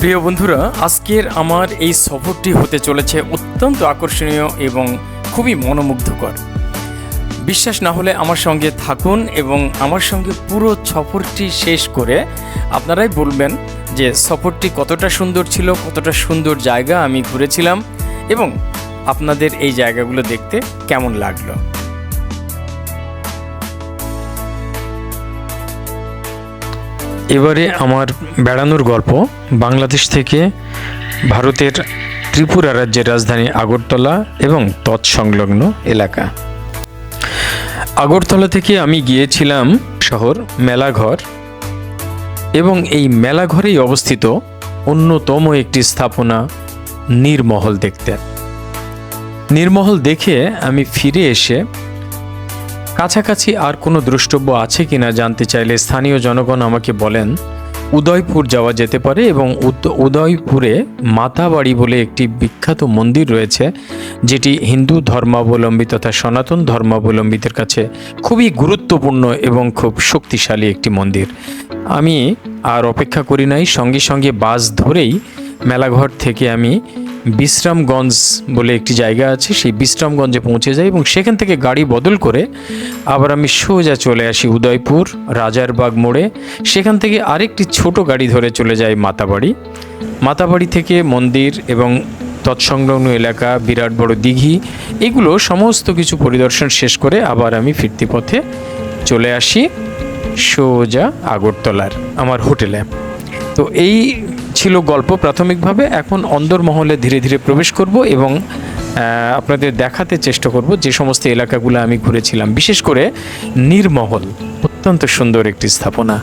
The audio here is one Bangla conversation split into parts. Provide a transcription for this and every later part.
প্রিয় বন্ধুরা, আজকের আমার এই সফরটি হতে চলেছে অত্যন্ত আকর্ষণীয় এবং খুবই মনোমুগ্ধকর। বিশ্বাস না হলে আমার সঙ্গে থাকুন এবং আমার সঙ্গে পুরো সফরটি শেষ করে আপনারাই বলবেন যে সফরটি কতটা সুন্দর ছিল, কতটা সুন্দর জায়গা আমি ঘুরেছিলাম এবং আপনাদের এই জায়গাগুলো দেখতে কেমন লাগলো। এবারে আমার বেড়ানোর গল্প বাংলাদেশ থেকে ভারতের ত্রিপুরা রাজ্যের রাজধানী আগরতলা এবং তৎসংলগ্ন এলাকা। আগরতলা থেকে আমি গিয়েছিলাম শহর মেলাঘর এবং এই মেলাঘরেই অবস্থিত অন্যতম একটি স্থাপনা নীরমহল দেখতে। নীরমহল দেখে আমি ফিরে এসে কাছাকাছি আর কোনো দ্রষ্টব্য আছে কিনা জানতে চাইলে স্থানীয় জনগণ আমাকে বলেন উদয়পুর যাওয়া যেতে পারে এবং উদয়পুরে মাতাবাড়ি বলে একটি বিখ্যাত মন্দির রয়েছে, যেটি হিন্দু ধর্মাবলম্বী তথা সনাতন ধর্মাবলম্বীদের কাছে খুবই গুরুত্বপূর্ণ এবং খুব শক্তিশালী একটি মন্দির। আমি আর অপেক্ষা করি নাই, সঙ্গে সঙ্গে বাস ধরেই মেলাঘর থেকে আমি বিশ্রামগঞ্জ বলে একটি জায়গা আছে, সেই বিশ্রামগঞ্জে পৌঁছে যাই এবং সেখান থেকে গাড়ি বদল করে আবার আমি সোজা চলে আসি উদয়পুর রাজারবাগ মোড়ে। সেখান থেকে আরেকটি ছোট গাড়ি ধরে চলে যাই মাতাবাড়ি। মাতাবাড়ি থেকে মন্দির এবং তৎসংলগ্ন এলাকা, বিরাট বড় দিঘি, এগুলো সমস্ত কিছু পরিদর্শন শেষ করে আবার আমি ফিরতি পথে চলে আসি সোজা আগরতলার আমার হোটেলে। তো এই ছিল গল্প প্রাথমিকভাবে। এখন অন্দরমহলে ধীরে ধীরে প্রবেশ করব এবং আপনাদের দেখাতে চেষ্টা করব যে সমস্ত এলাকাগুলো আমি ঘুরেছিলাম, বিশেষ করে নীরমহল অত্যন্ত সুন্দর একটি স্থাপনা।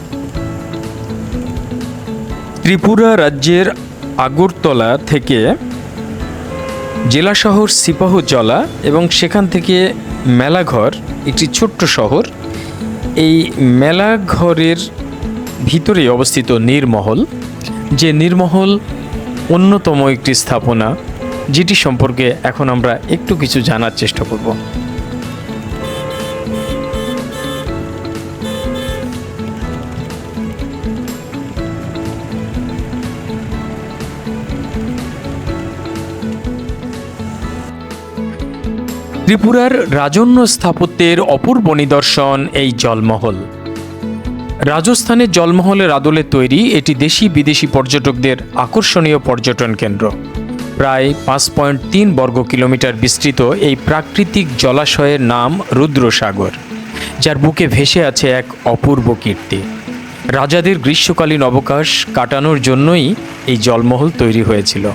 ত্রিপুরা রাজ্যের আগরতলা থেকে জেলা শহর সিপাহজলা এবং সেখান থেকে মেলাঘর একটি ছোট্ট শহর। এই মেলাঘরের ভিতরে অবস্থিত নীরমহল, যে নীরমহল অন্যতম একটি স্থাপনা, যেটি সম্পর্কে এখন আমরা একটু কিছু জানার চেষ্টা করব। ত্রিপুরার রাজন্য স্থাপত্যের অপূর্ব নিদর্শন এই জলমহল। রাজস্থানের জলমহলের আদলে তৈরি এটি দেশি বিদেশি পর্যটকদের আকর্ষণীয় পর্যটন কেন্দ্র। প্রায় 5.3 বর্গ কিলোমিটার বিস্তৃত এই প্রাকৃতিক জলাশয়ের নাম রুদ্রসাগর, যার বুকে ভেসে আছে এক অপূর্ব কীর্তি। রাজাদের গ্রীষ্মকালীন অবকাশ কাটানোর জন্যই এই জলমহল তৈরি হয়েছিল।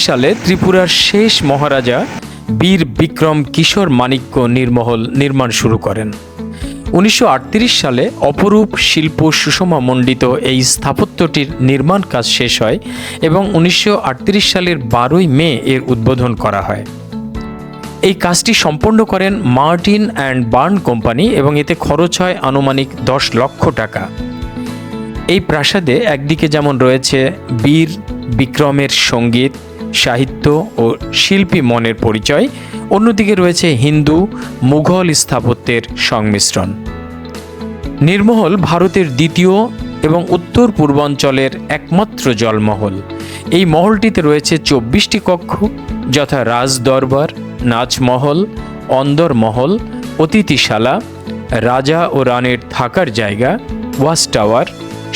সালে ত্রিপুরার শেষ মহারাজা বীর বিক্রম কিশোর মাণিক্য নীরমহল নির্মাণ শুরু করেন। 1938 সালে অপরূপ শিল্প সুষমা মণ্ডিত এই স্থাপত্যটির নির্মাণ কাজ শেষ হয় এবং 1938 সালের 12ই মে এর উদ্বোধন করা হয়। এই কাজটি সম্পন্ন করেন মার্টিন অ্যান্ড বার্ন কোম্পানি এবং এতে খরচ হয় আনুমানিক 10 লক্ষ টাকা। এই প্রাসাদে একদিকে যেমন রয়েছে বীর বিক্রমের সঙ্গীত, সাহিত্য ও শিল্পী মনের পরিচয়, অন্যদিকে রয়েছে হিন্দু মুঘল স্থাপত্যের সংমিশ্রণ। নীরমহল ভারতের দ্বিতীয় এবং উত্তর পূর্বাঞ্চলের একমাত্র জলমহল। এই মহলটিতে রয়েছে 24টি কক্ষ, যথা রাজদরবার, নাচমহল, অন্দরমহল, অতিথিশালা, রাজা ও রানীর থাকার জায়গা, ওয়াচ টাওয়ার,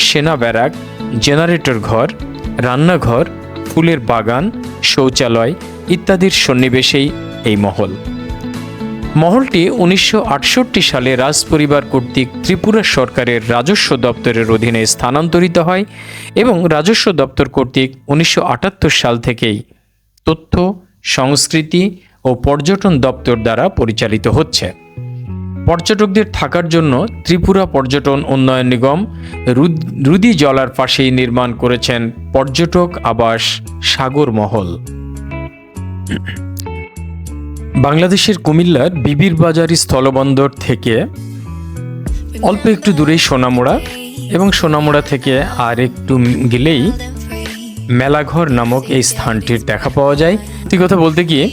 সেনা ব্যারাক, জেনারেটর ঘর, রান্নাঘর, ফুলের বাগান, শৌচালয় ইত্যাদির সন্নিবেশেই এই মহল। মহলটি 1968 সালে রাজপরিবার কর্তৃক ত্রিপুরা সরকারের রাজস্ব দপ্তরের অধীনে স্থানান্তরিত হয় এবং রাজস্ব দপ্তর কর্তৃক 1978 সাল থেকেই তথ্য, সংস্কৃতি ও পর্যটন দপ্তর দ্বারা পরিচালিত হচ্ছে। পর্যটকদের থাকার জন্য ত্রিপুরা পর্যটন উন্নয়ন নিগম রুদি জলার পাশেই নির্মাণ করেছেন পর্যটক আবাস সাগর মহল। বাংলাদেশের কুমিল্লার বিবির বাজারি স্থলবন্দর থেকে অল্প একটু দূরেই সোনামুড়া, এবং সোনামুড়া থেকে আর একটু গেলেই মেলাঘর নামক এই স্থানটির দেখা পাওয়া যায়। সত্যি কথা বলতে গিয়ে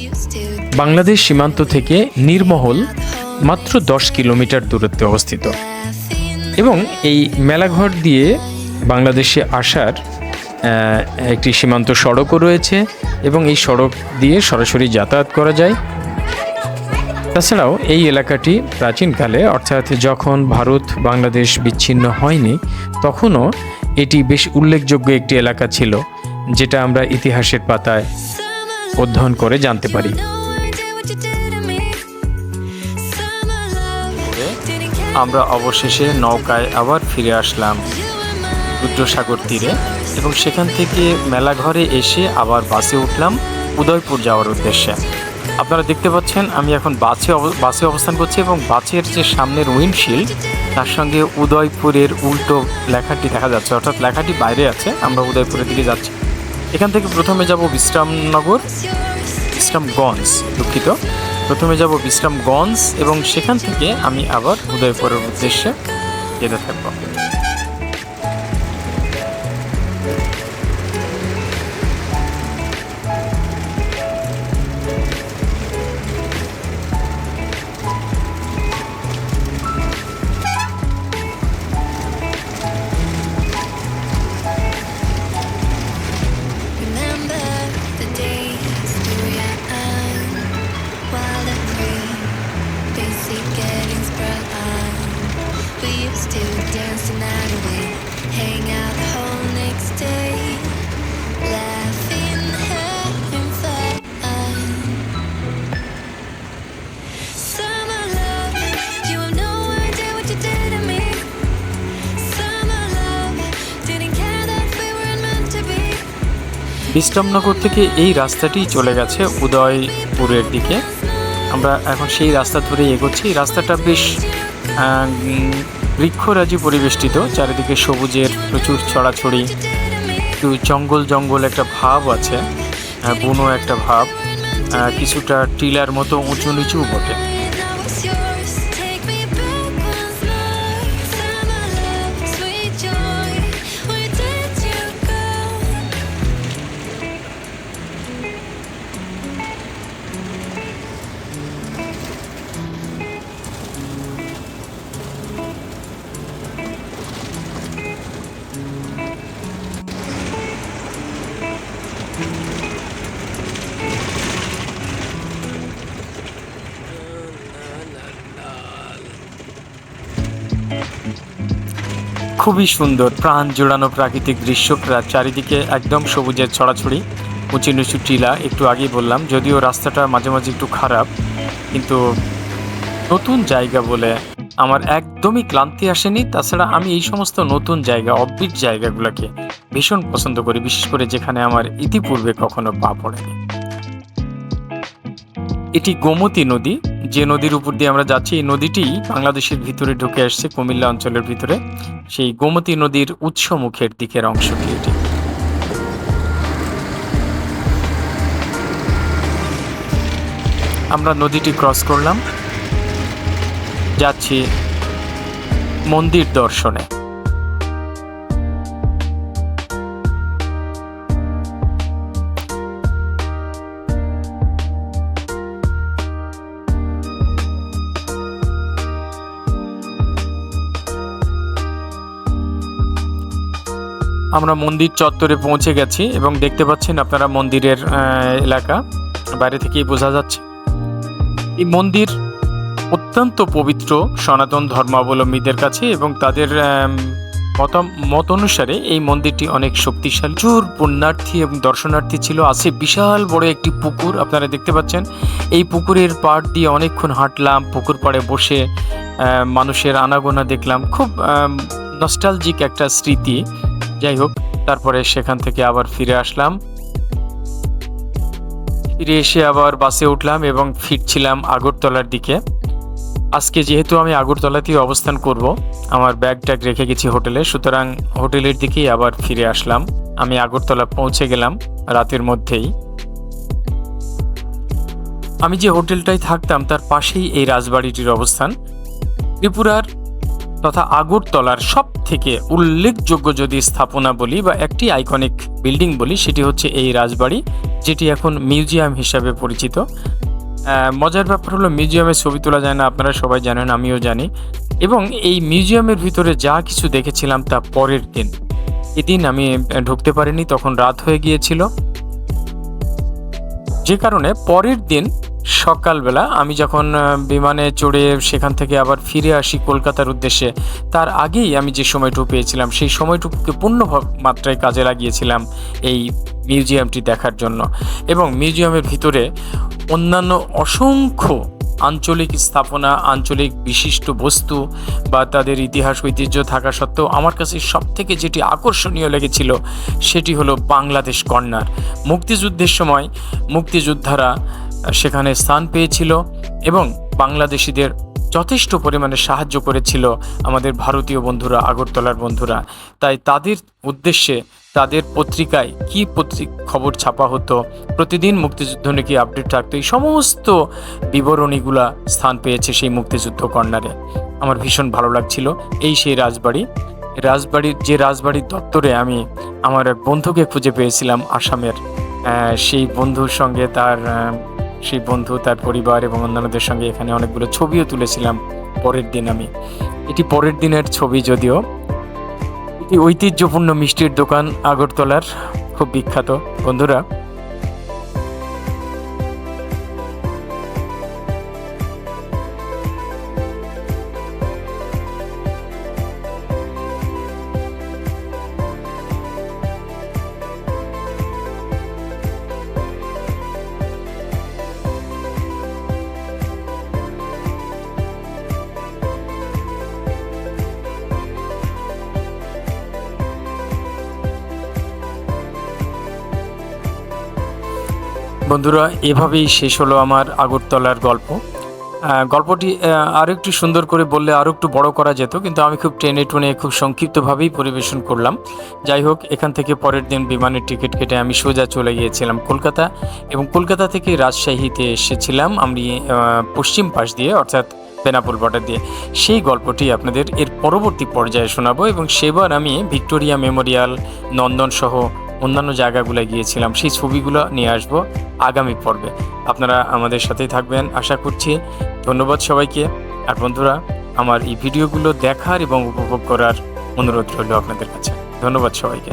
বাংলাদেশ সীমান্ত থেকে নির্মহল মাত্র 10 কিলোমিটার দূরত্বে অবস্থিত, এবং এই মেলাঘর দিয়ে বাংলাদেশে আসার একটি সীমান্ত সড়কও রয়েছে, এবং এই সড়ক দিয়ে সরাসরি যাতায়াত করা যায়। তাছাড়াও এই এলাকাটি প্রাচীনকালে, অর্থাৎ যখন ভারত বাংলাদেশ বিচ্ছিন্ন হয়নি, তখনও এটি বেশ উল্লেখযোগ্য একটি এলাকা ছিল, যেটা আমরা ইতিহাসের পাতায় অধ্যয়ন করে জানতে পারি। আমরা অবশেষে নৌকায় আবার ফিরে আসলাম রুদ্রসাগর তীরে, এবং সেখান থেকে মেলাঘরে এসে আবার বাসে উঠলাম উদয়পুর যাওয়ার উদ্দেশ্যে। আপনারা দেখতে পাচ্ছেন আমি এখন বাসে অবস্থান করছি, এবং বাসের যে সামনের উইন্ডশিল্ড তার সঙ্গে উদয়পুরের উল্টো লেখাটি দেখা যাচ্ছে, অর্থাৎ লেখাটি বাইরে আছে। আমরা উদয়পুরের দিকে যাচ্ছি। এখান থেকে প্রথমে যাব বিশ্রামগঞ্জ, দুঃখিত, প্রথমে যাব বিশ্রামগঞ্জ, এবং সেখান থেকে আমি আবার উদয়পুরের উদ্দেশ্যে যেতে থাকবো। বিশ্রামনগর থেকে এই রাস্তাটি চলে গেছে উদয়পুরের দিকে। আমরা এখন সেই রাস্তা ধরে এগোচ্ছি। রাস্তাটা বেশ বৃক্ষরাজি পরিবেষ্টিত, চারিদিকে সবুজের প্রচুর ছড়াছড়ি, একটু জঙ্গল একটা ভাব আছে, বুনো একটা ভাব, কিছুটা টিলার মতো উঁচু নিচু বটে। খুবই সুন্দর প্রাণ জোড়ানো প্রাকৃতিক দৃশ্য, চারিদিকে একদম সবুজের ছড়াছড়ি, উঁচু নিচু টিলা। একটু আগেই বললাম, যদিও রাস্তাটা মাঝে মাঝে একটু খারাপ, কিন্তু নতুন জায়গা বলে আমার একদমই ক্লান্তি আসেনি। তাছাড়া আমি এই সমস্ত নতুন জায়গা, অফবিট জায়গাগুলোকে ভীষণ পছন্দ করি, বিশেষ করে যেখানে আমার ইতিপূর্বে কখনো পা পড়েনি। এটি গোমতী নদী, যে নদীর উপর দিয়ে আমরা যাচ্ছি। এই নদীটি বাংলাদেশের ভিতরে ঢুকে আসছে, কুমিল্লা অঞ্চলের ভিতরে। সেই গোমতী নদীর উৎস মুখের দিকের অংশটি এটি। আমরা নদীটি ক্রস করলাম, যাচ্ছি মন্দির দর্শনে। আমরা মন্দির চত্বরে পৌঁছে গেছি, এবং দেখতে পাচ্ছেন আপনারা মন্দিরের এলাকা বাইরে থেকেই বোঝা যাচ্ছে। এই মন্দির অত্যন্ত পবিত্র সনাতন ধর্মাবলম্বীদের কাছে, এবং তাদের মত অনুসারে এই মন্দিরটি অনেক শক্তিশালী। প্রচুর পুণ্যার্থী এবং দর্শনার্থী ছিল। আছে বিশাল বড় একটি পুকুর, আপনারা দেখতে পাচ্ছেন। এই পুকুরের পাড় দিয়ে অনেকক্ষণ হাঁটলাম, পুকুর পাড়ে বসে মানুষের আনাগোনা দেখলাম। খুব নস্টালজিক একটা স্মৃতি। যাই হোক, তারপরে সেখান থেকে আবার ফিরে আসলাম। ফিরে এসে আবার বাসে উঠলাম এবং ফিরছিলাম আগরতলার দিকে। আজকে যেহেতু আমি আগরতলাতেই অবস্থান করব, আমার ব্যাগ ট্যাগ রেখে গেছি হোটেলে, সুতরাং হোটেলের দিকেই আবার ফিরে আসলাম। আমি আগরতলা পৌঁছে গেলাম রাতের মধ্যেই। আমি যে হোটেলটায় থাকতাম তার পাশেই এই রাজবাড়িটির অবস্থান। ত্রিপুরার তথা আগরতলার সব থেকে উল্লেখযোগ্য যদি স্থাপনা বলি বা একটি আইকনিক বিল্ডিং বলি, সেটি হচ্ছে এই রাজবাড়ি, যেটি এখন মিউজিয়াম হিসাবে পরিচিত। মজার ব্যাপার হলো মিউজিয়ামে ছবি তোলা যায় না, আপনারা সবাই জানেন, আমিও জানি। এবং এই মিউজিয়ামের ভিতরে যা কিছু দেখেছিলাম তা পরের দিন, এদিন আমি ঢুকতে পারিনি, তখন রাত হয়ে গিয়েছিল। যে কারণে পরের দিন সকালবেলা আমি যখন বিমানে চড়ে সেখান থেকে আবার ফিরে আসি কলকাতার উদ্দেশ্যে, তার আগেই আমি যে সময়টুকু পেয়েছিলাম সেই সময়টুকুকে পূর্ণ মাত্রায় কাজে লাগিয়েছিলাম এই মিউজিয়ামটি দেখার জন্য। এবং মিউজিয়ামের ভিতরে অন্যান্য অসংখ্য আঞ্চলিক স্থাপনা, আঞ্চলিক বিশিষ্ট বস্তু বা তাদের ইতিহাস ঐতিহ্য থাকা সত্ত্বেও আমার কাছে সবথেকে যেটি আকর্ষণীয় লেগেছিল সেটি হলো বাংলাদেশ কর্নার। মুক্তিযুদ্ধের সময় মুক্তিযোদ্ধারা সেখানে স্থান পেয়েছিল এবং বাংলাদেশিদের যথেষ্ট পরিমাণে সাহায্য করেছিল আমাদের ভারতীয় বন্ধুরা, আগরতলার বন্ধুরা। তাই তাদের উদ্দেশ্যে তাদের পত্রিকায় কী খবর ছাপা হতো, প্রতিদিন মুক্তিযুদ্ধ নিয়ে কি আপডেট থাকতো, এই সমস্ত বিবরণীগুলা স্থান পেয়েছে সেই মুক্তিযুদ্ধ কর্নারে। আমার ভীষণ ভালো লাগছিল। এই সেই রাজবাড়ির দপ্তরে আমি আমার এক বন্ধুকে খুঁজে পেয়েছিলাম আসামের। সেই বন্ধুর সঙ্গে সেই বন্ধু, তার পরিবার এবং অন্যান্যদের সঙ্গে এখানে অনেকগুলো ছবিও তুলেছিলাম পরের দিন আমি। এটি পরের দিনের ছবি, যদিও এটি ঐতিহ্যপূর্ণ মিষ্টির দোকান আগরতলার, খুব বিখ্যাত বন্ধুরা। বন্ধুরা, এভাবেই শেষ হলো আমার আগরতলার গল্পটি আরও একটু সুন্দর করে বললে আরও একটু বড় করা যেত, কিন্তু আমি খুব টেনে খুব সংক্ষিপ্তভাবেই পরিবেশন করলাম। যাই হোক, এখান থেকে পরের দিন বিমানের টিকিট কেটে আমি সোজা চলে গিয়েছিলাম কলকাতা, এবং কলকাতা থেকে রাজশাহীতে এসেছিলাম আমি পশ্চিম পাশ দিয়ে, অর্থাৎ বেনাপোল বর্ডার দিয়ে। সেই গল্পটি আপনাদের এর পরবর্তী পর্যায়ে শোনাবো, এবং সেবার আমি ভিক্টোরিয়া মেমোরিয়াল, নন্দন সহ অন্যান্য জায়গাগুলো গিয়েছিলাম, সেই ছবিগুলো নিয়ে আসবো আগামী পর্বে। আপনারা আমাদের সাথেই থাকবেন আশা করছি। ধন্যবাদ সবাইকে। আর বন্ধুরা, আমার এই ভিডিওগুলো দেখার এবং উপভোগ করার অনুরোধ রইল আপনাদের কাছে। ধন্যবাদ সবাইকে।